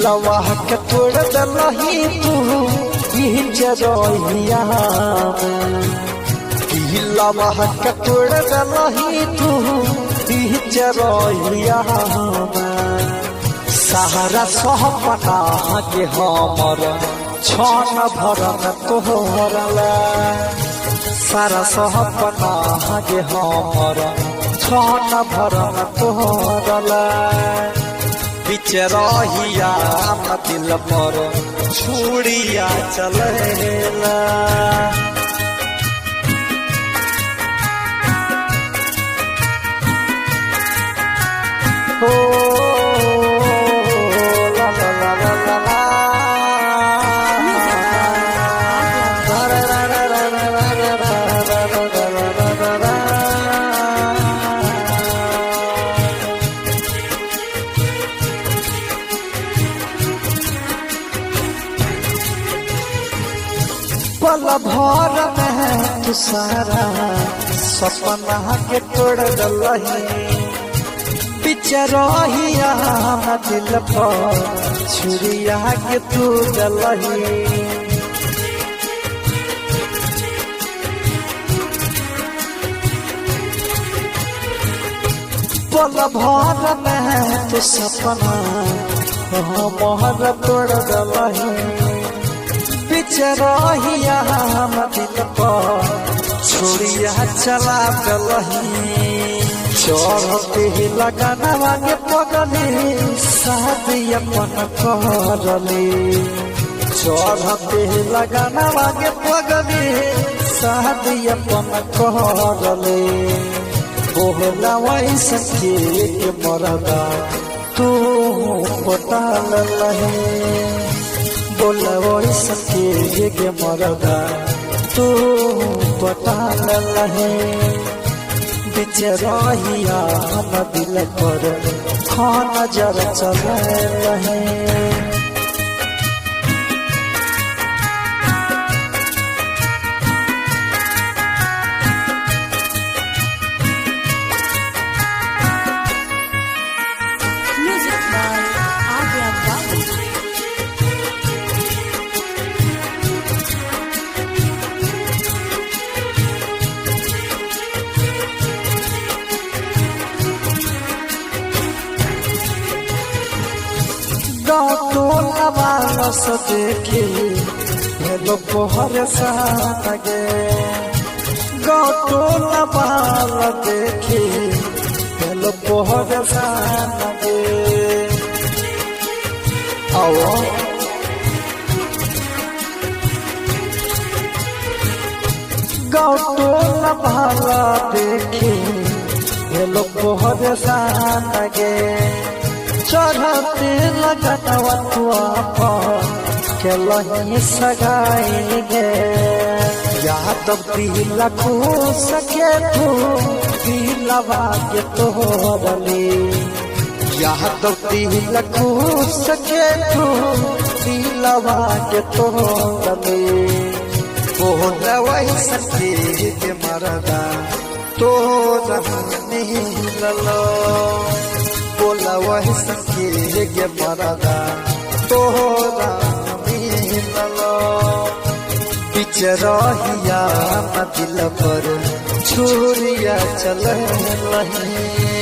दिलवा के तोड़ दलही तू जरहिया दिलवा के तोड़ दलही तू जरहिया सहारा सहपना के हमर छन भरन तोहरला सारा सहपना के हमर छन भरन तोहरला बिच रहिया दिल पर छुड़िया चलेला हो ला ला ला ला ला ला पल भर में तू सारा सपना के तोड़ दलही बिच रहिया दिल पर छुरिया के तू दलही पल भर में तू सपना मोहर तोड़ दलही बिच रहिया दिल पर छुरिया चला दलही चढ़ते लगनवा के पगली शादी अपन करली चढ़ते लगनवा के पगली शादी अपन करली बोला वैसे के मरदा तू पटाल लहे बोला वैसे के मरदा तू पटाल लहे बिच रहिया दिल पर खाना जरा चले रहे टोला बालस देखी हेलो पोहर सागे टोला बाल देखी हेलो पोहर सागे आओ टोला बाल देखी हेलो पोहर सागे चढ़ते लगनवा तुआ के लही सगाएंगे याद दिल को सके तू दिलवा के तोहरली याद दिल को सके तू दिलवा के तोहरली बोला वैसे के मरदा तोरा नहीं ललो बोला वही सखी के मरदा तोहरा मिललो बिच रहिया दिल पर छुरिया चले लही